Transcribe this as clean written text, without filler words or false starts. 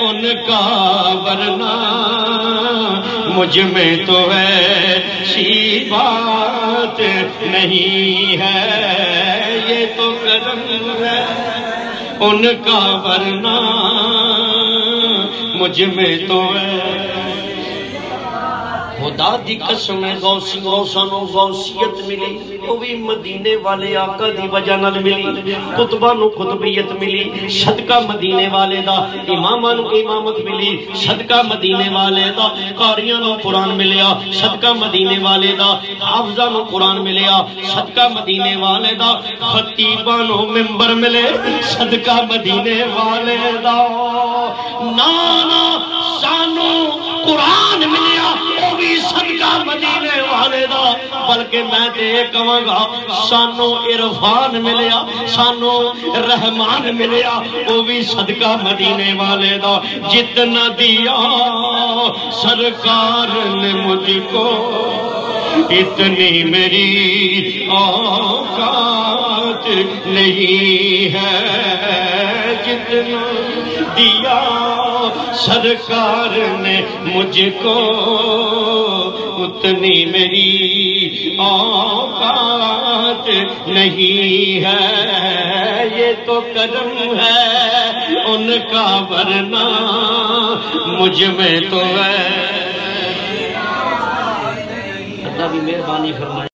ان کا ورنہ مجھ میں تو ایسی بات نہیں ہے، یہ تو کرم ہے ان کا ورنہ مجھ میں تو خدا دی قسم ہے غوثانو غوثیت ملی وہ بھی مدینے والے آقا دی وجہ نال ملی، قطبانو قطبیت ملی صدقہ مدینے والے دا، امامانو امامت ملی صدقہ مدینے والے دا، قاریانو قرآن ملیا صدقہ مدینے والے دا، حافظانو قرآن ملیا صدقہ مدینے والے دا، خطیبانو ممبر ملے صدقہ مدینے والے دا، نانا سانو قرآن ملیا وہ بھی صدقہ مدینے والے دا، بلکہ میں تے کہاں گا سانو عرفان ملیا سانو رحمان ملیا وہ بھی صدقہ مدینے والے دا، جتنا دیا سرکار نے مجھ کو اتنی میری اوقات نہیں ہے، جتنا دیا سرکار نے مجھ کو اتنی میری اوقات نہیں ہے، یہ تو کرم ہے ان کا ورنہ مجھ میں تو ہے۔ اللہ بھی مہربانی فرمائے۔